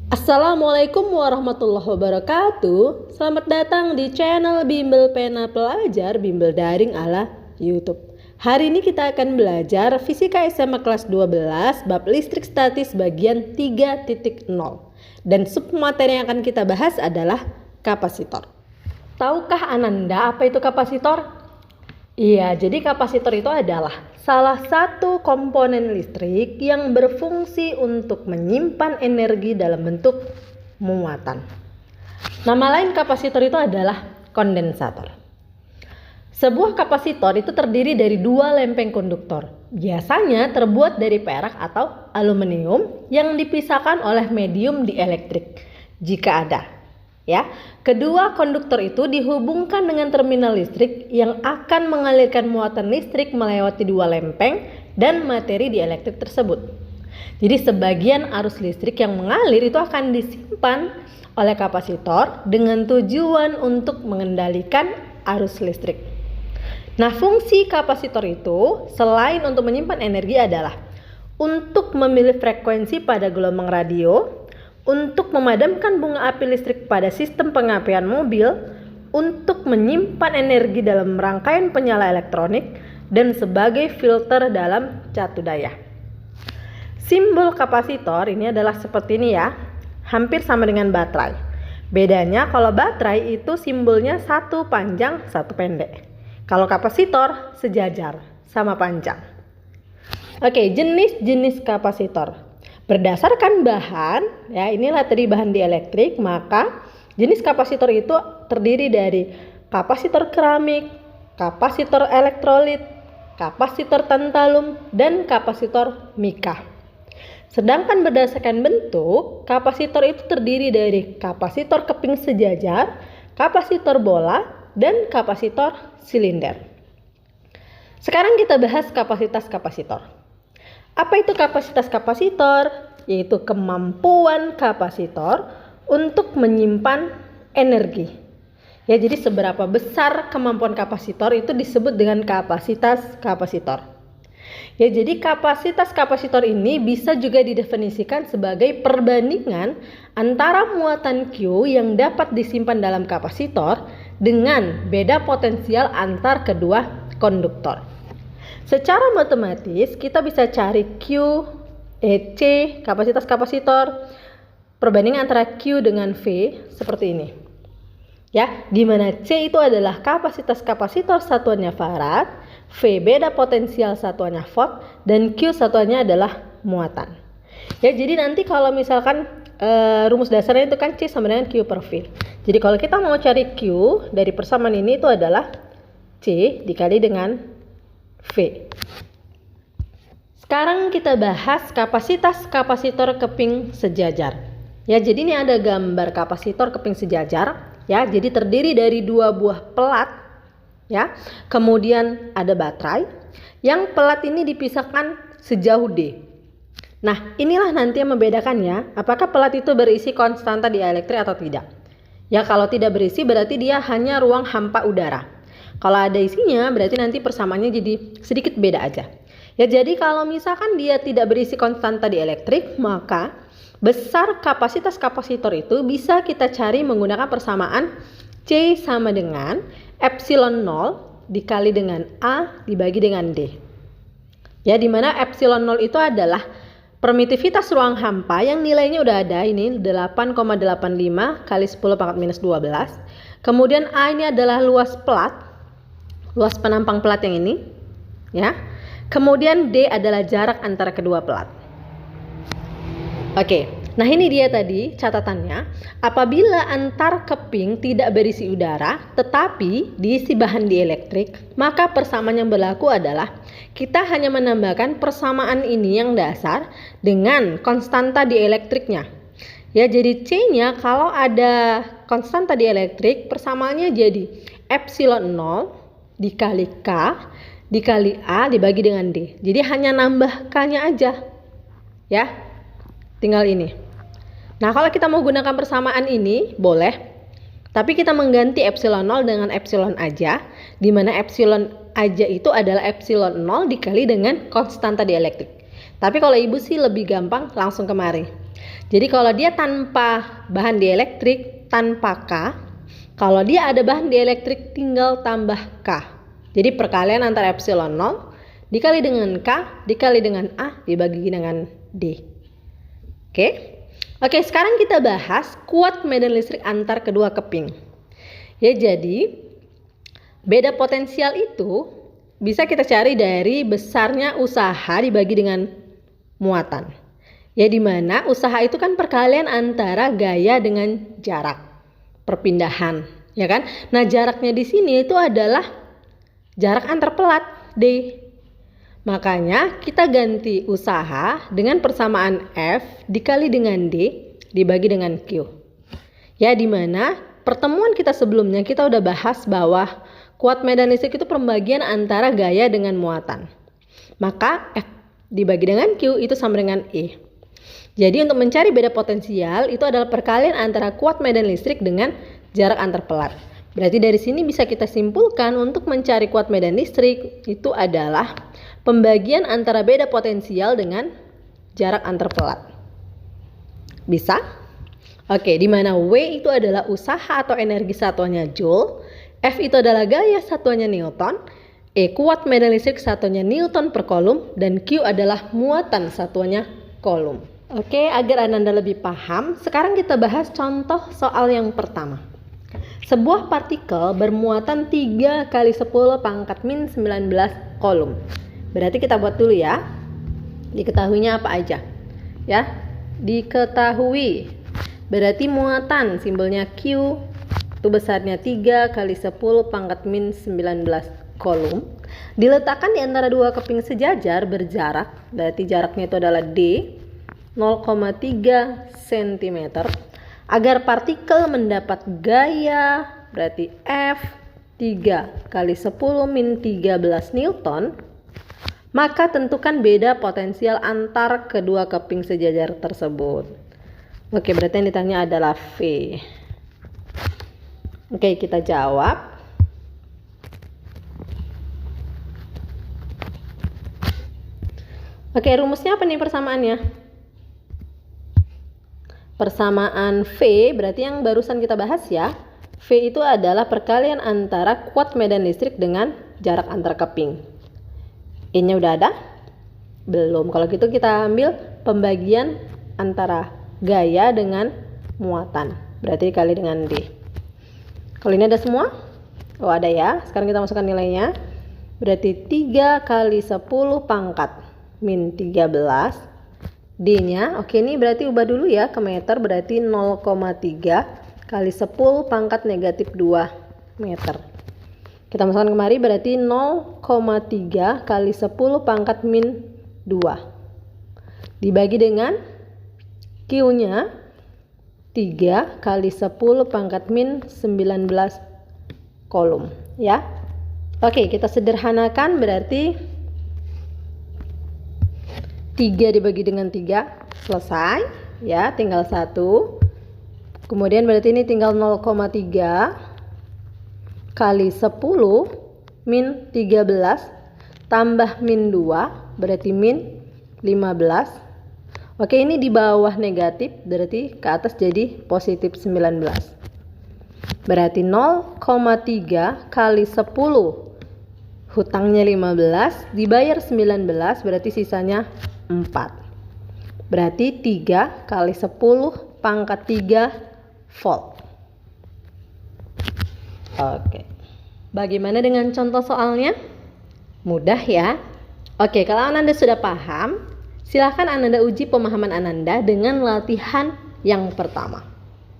Assalamualaikum warahmatullahi wabarakatuh. Selamat datang di channel Bimbel Pena Pelajar Bimbel Daring ala YouTube. Hari ini kita akan belajar Fisika SMA kelas 12 bab listrik statis bagian 3.0. Dan submateri yang akan kita bahas adalah kapasitor. Tahukah Ananda apa itu kapasitor? Iya, jadi kapasitor itu adalah salah satu komponen listrik yang berfungsi untuk menyimpan energi dalam bentuk muatan. Nama lain kapasitor itu adalah kondensator. Sebuah kapasitor itu terdiri dari dua lempeng konduktor, biasanya terbuat dari perak atau aluminium yang dipisahkan oleh medium dielektrik jika ada. Ya, kedua konduktor itu dihubungkan dengan terminal listrik yang akan mengalirkan muatan listrik melewati dua lempeng dan materi dielektrik tersebut. Jadi sebagian arus listrik yang mengalir itu akan disimpan oleh kapasitor dengan tujuan untuk mengendalikan arus listrik. Nah, fungsi kapasitor itu selain untuk menyimpan energi adalah untuk memilih frekuensi pada gelombang radio, untuk memadamkan bunga api listrik pada sistem pengapian mobil, untuk menyimpan energi dalam rangkaian penyala elektronik, dan sebagai filter dalam catu daya. Simbol kapasitor ini adalah seperti ini ya, hampir sama dengan baterai. Bedanya kalau baterai itu simbolnya satu panjang satu pendek. Kalau kapasitor sejajar sama panjang. Oke, jenis-jenis kapasitor. Berdasarkan bahan, ya inilah tadi bahan dielektrik, maka jenis kapasitor itu terdiri dari kapasitor keramik, kapasitor elektrolit, kapasitor tantalum, dan kapasitor mika. Sedangkan berdasarkan bentuk, kapasitor itu terdiri dari kapasitor keping sejajar, kapasitor bola, dan kapasitor silinder. Sekarang kita bahas kapasitas kapasitor. Apa itu kapasitas kapasitor? Yaitu kemampuan kapasitor untuk menyimpan energi. Ya, jadi seberapa besar kemampuan kapasitor itu disebut dengan kapasitas kapasitor. Ya, jadi kapasitas kapasitor ini bisa juga didefinisikan sebagai perbandingan antara muatan Q yang dapat disimpan dalam kapasitor dengan beda potensial antar kedua konduktor. Secara matematis kita bisa cari C, kapasitas kapasitor, perbandingan antara Q dengan V seperti ini. Ya, di mana C itu adalah kapasitas kapasitor satuannya farad, V beda potensial satuannya volt, dan Q satuannya adalah muatan. Ya, jadi nanti kalau misalkan rumus dasarnya itu kan C sama dengan Q per V. Jadi kalau kita mau cari Q dari persamaan ini itu adalah C dikali dengan V. Sekarang kita bahas kapasitas kapasitor keping sejajar. Ya, jadi ini ada gambar kapasitor keping sejajar. Ya, jadi terdiri dari dua buah pelat. Ya, kemudian ada baterai. Yang pelat ini dipisahkan sejauh D. Nah, inilah nanti yang membedakannya. Apakah pelat itu berisi konstanta dielektrik atau tidak? Ya, kalau tidak berisi berarti dia hanya ruang hampa udara. Kalau ada isinya berarti nanti persamaannya jadi sedikit beda aja. Ya, jadi kalau misalkan dia tidak berisi konstanta dielektrik, maka besar kapasitas kapasitor itu bisa kita cari menggunakan persamaan C sama dengan epsilon 0 dikali dengan A dibagi dengan D. Ya, dimana epsilon 0 itu adalah permitivitas ruang hampa yang nilainya udah ada ini 8,85 kali 10 pangkat minus 12. Kemudian A ini adalah luas pelat, luas penampang pelat yang ini, ya. Kemudian D adalah jarak antara kedua pelat. Oke, nah ini dia tadi catatannya. Apabila antar keping tidak berisi udara, tetapi diisi bahan dielektrik, maka persamaan yang berlaku adalah kita hanya menambahkan persamaan ini yang dasar dengan konstanta dielektriknya. Ya, jadi C-nya kalau ada konstanta dielektrik, persamaannya jadi epsilon 0 dikali K dikali A dibagi dengan D. Jadi hanya nambah K-nya aja. Ya. Tinggal ini. Nah, kalau kita mau gunakan persamaan ini boleh. Tapi kita mengganti epsilon 0 dengan epsilon aja, di mana epsilon aja itu adalah epsilon 0 dikali dengan konstanta dielektrik. Tapi kalau ibu sih lebih gampang langsung kemari. Jadi kalau dia tanpa bahan dielektrik, tanpa K. Kalau dia ada bahan dielektrik, tinggal tambah K. Jadi perkalian antara epsilon 0 dikali dengan K, dikali dengan A, dibagi dengan D. Oke, sekarang kita bahas kuat medan listrik antar kedua keping. Ya, jadi beda potensial itu bisa kita cari dari besarnya usaha dibagi dengan muatan. Ya, dimana usaha itu kan perkalian antara gaya dengan jarak perpindahan, ya kan? Nah, jaraknya di sini itu adalah jarak antar pelat D. Makanya kita ganti usaha dengan persamaan F dikali dengan D dibagi dengan Q. Ya, dimana pertemuan kita sebelumnya kita udah bahas bahwa kuat medan listrik itu pembagian antara gaya dengan muatan. Maka F dibagi dengan Q itu sama dengan E. Jadi untuk mencari beda potensial itu adalah perkalian antara kuat medan listrik dengan jarak antar pelat. Berarti dari sini bisa kita simpulkan untuk mencari kuat medan listrik itu adalah pembagian antara beda potensial dengan jarak antar pelat. Bisa? Oke, di mana W itu adalah usaha atau energi satuannya Joule, F itu adalah gaya satuannya Newton, E kuat medan listrik satuannya Newton per kolom, dan Q adalah muatan satuannya kolom. Oke, agar Anda lebih paham, sekarang kita bahas contoh soal yang pertama. Sebuah partikel bermuatan 3 kali 10 pangkat min 19 kolom. Berarti kita buat dulu ya. Diketahuinya apa aja? Ya, diketahui. Berarti muatan simbolnya Q itu besarnya 3 kali 10 pangkat min 19 kolom. Diletakkan di antara dua keping sejajar berjarak. Berarti jaraknya itu adalah D 0,3 cm. Agar partikel mendapat gaya berarti F 3 kali 10 min 13 Newton, maka tentukan beda potensial antar kedua keping sejajar tersebut. Oke, berarti yang ditanya adalah V. Oke, kita jawab. Oke, rumusnya apa nih persamaannya? Persamaan V berarti yang barusan kita bahas ya. V itu adalah perkalian antara kuat medan listrik dengan jarak antar keping. E-nya udah ada? Belum. Kalau gitu kita ambil pembagian antara gaya dengan muatan. Berarti dikali dengan D. Kalau ini ada semua? Oh, ada ya. Sekarang kita masukkan nilainya. Berarti 3 kali 10 pangkat min 13. D-nya, oke, ini berarti ubah dulu ya ke meter, berarti 0,3 kali 10 pangkat negatif 2 meter. Kita masukkan kemari berarti 0,3 kali 10 pangkat min 2. Dibagi dengan Q-nya 3 kali 10 pangkat min 19 kolom ya. Oke, kita sederhanakan berarti 3 dibagi dengan 3 selesai ya, tinggal 1. Kemudian berarti ini tinggal 0,3 kali 10 min 13 tambah min 2 berarti min 15. Oke, ini di bawah negatif berarti ke atas jadi positif 19. Berarti 0,3 kali 10 hutangnya 15 dibayar 19 berarti sisanya 4. Berarti 3 kali 10 pangkat 3 volt. Oke. Bagaimana dengan contoh soalnya? Mudah ya. Oke, kalau Ananda sudah paham, silahkan Ananda uji pemahaman Ananda dengan latihan yang pertama.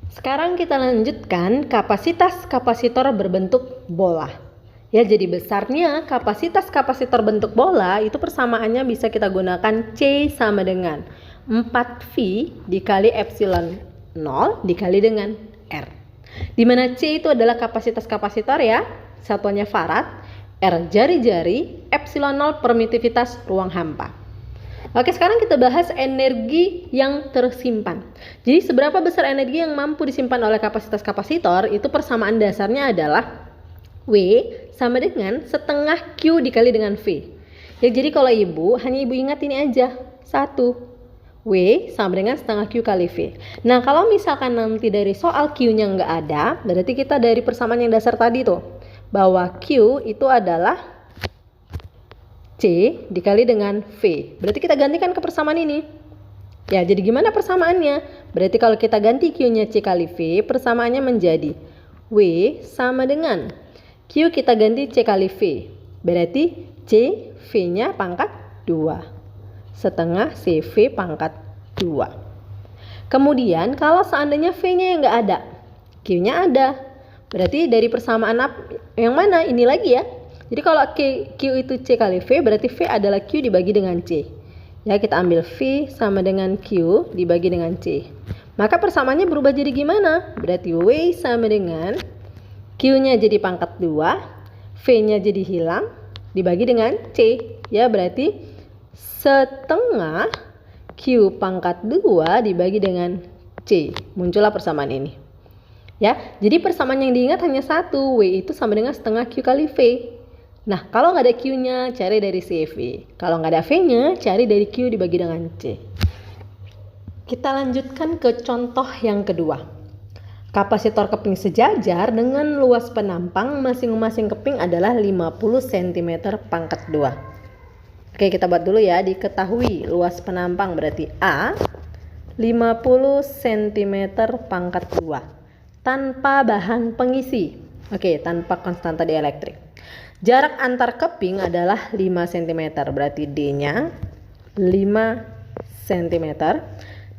Sekarang kita lanjutkan kapasitas kapasitor berbentuk bola. Ya, jadi besarnya kapasitas kapasitor bentuk bola itu persamaannya bisa kita gunakan C sama dengan 4V dikali epsilon 0 dikali dengan R. Di mana C itu adalah kapasitas kapasitor ya, satuannya farad, R jari-jari, epsilon 0 permitivitas ruang hampa. Oke, sekarang kita bahas energi yang tersimpan. Jadi seberapa besar energi yang mampu disimpan oleh kapasitas kapasitor itu persamaan dasarnya adalah W sama dengan setengah Q dikali dengan V. Ya, jadi kalau ibu, hanya ibu ingat ini aja. 1. W W sama dengan setengah Q kali V. Nah, kalau misalkan nanti dari soal Q-nya nggak ada, berarti kita dari persamaan yang dasar tadi tuh, bahwa Q itu adalah C dikali dengan V. Berarti kita gantikan ke persamaan ini. Ya, jadi gimana persamaannya? Berarti kalau kita ganti Q-nya C kali V, persamaannya menjadi W sama dengan Q kita ganti C kali V. Berarti C, V-nya pangkat 2. Setengah CV pangkat 2. Kemudian kalau seandainya V-nya yang nggak ada, Q-nya ada. Berarti dari persamaan yang mana? Ini lagi ya. Jadi kalau Q itu C kali V, berarti V adalah Q dibagi dengan C. Ya, kita ambil V sama dengan Q dibagi dengan C. Maka persamaannya berubah jadi gimana? Berarti W sama dengan Q-nya jadi pangkat 2, V-nya jadi hilang, dibagi dengan C. Ya, berarti setengah Q pangkat 2 dibagi dengan C. Muncullah persamaan ini. Ya, jadi persamaan yang diingat hanya satu, W itu sama dengan setengah Q kali V. Nah, kalau nggak ada Q-nya, cari dari CV. Kalau nggak ada V-nya, cari dari Q dibagi dengan C. Kita lanjutkan ke contoh yang kedua. Kapasitor keping sejajar dengan luas penampang masing-masing keping adalah 50 cm pangkat 2. Oke, kita buat dulu ya. Diketahui luas penampang berarti A 50 cm pangkat 2 tanpa bahan pengisi. Oke, tanpa konstanta dielektrik. Jarak antar keping adalah 5 cm, berarti D-nya 5 cm.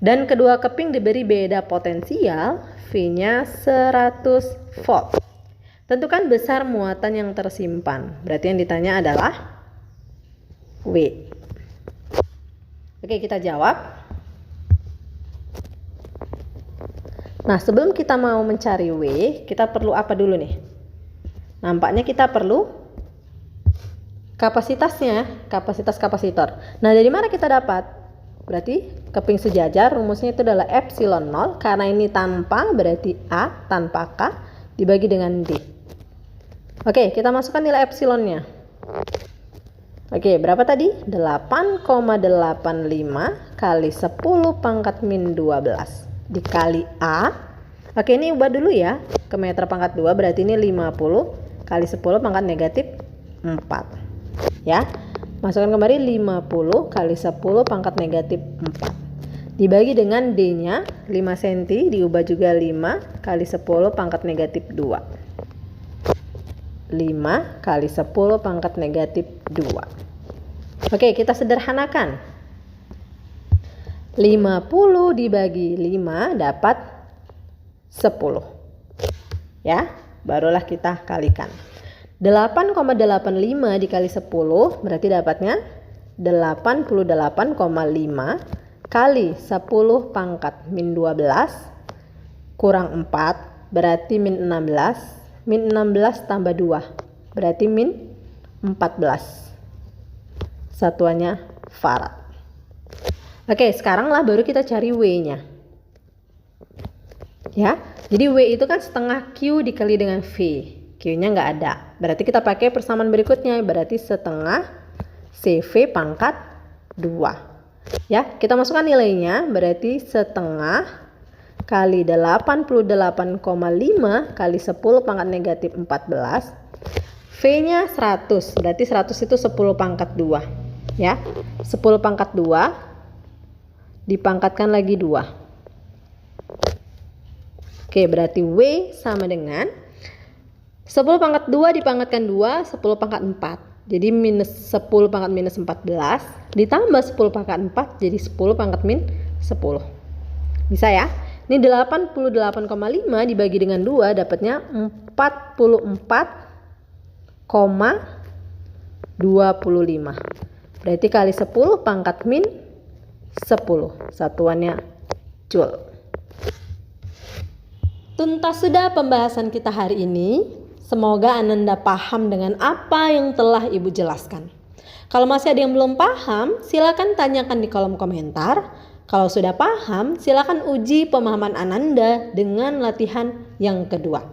Dan kedua keping diberi beda potensial, V-nya 100 volt. Tentukan besar muatan yang tersimpan. Berarti yang ditanya adalah W. Oke, kita jawab. Nah, sebelum kita mau mencari W, kita perlu apa dulu nih? Nampaknya kita perlu kapasitasnya, kapasitas kapasitor. Nah, dari mana kita dapat? Berarti keping sejajar rumusnya itu adalah epsilon 0, karena ini tanpa, berarti A tanpa K dibagi dengan D. Oke, kita masukkan nilai epsilonnya. Oke, berapa tadi? 8,85 kali 10 pangkat min 12 dikali A. Oke, ini ubah dulu ya ke meter pangkat 2, berarti ini 50 kali 10 pangkat negatif 4. Ya, masukkan kembali 50 kali 10 pangkat negatif 4 dibagi dengan D-nya 5 cm, diubah juga 5 kali 10 pangkat negatif 2. 5 kali 10 pangkat negatif 2. Oke, kita sederhanakan. 50 dibagi 5 dapat 10. Ya, barulah kita kalikan. 8,85 dikali 10 berarti dapatnya 88,5 kali 10 pangkat min 12 kurang 4 berarti min 16. Min 16 tambah 2 berarti min 14. Satuannya farad. Oke, sekarang lah baru kita cari W-nya. Ya, jadi W itu kan setengah Q dikali dengan V. Q-nya nggak ada. Berarti kita pakai persamaan berikutnya, berarti setengah CV pangkat 2. Ya, kita masukkan nilainya, berarti setengah kali 88,5 kali 10 pangkat negatif 14. V-nya 100, berarti 100 itu 10 pangkat 2. Ya, 10 pangkat 2 dipangkatkan lagi 2. Oke, berarti W sama dengan 10 pangkat 2 dipangkatkan 2, 10 pangkat 4. Jadi minus 10 pangkat minus 14 ditambah 10 pangkat 4 jadi 10 pangkat min 10. Bisa ya? Ini 88,5 dibagi dengan 2 dapatnya 44,25. Berarti kali 10 pangkat min 10. Satuannya joule. Tuntas sudah pembahasan kita hari ini. Semoga Ananda paham dengan apa yang telah Ibu jelaskan. Kalau masih ada yang belum paham, silakan tanyakan di kolom komentar. Kalau sudah paham, silakan uji pemahaman Ananda dengan latihan yang kedua.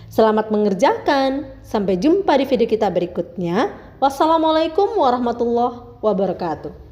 Selamat mengerjakan. Sampai jumpa di video kita berikutnya. Wassalamualaikum warahmatullahi wabarakatuh.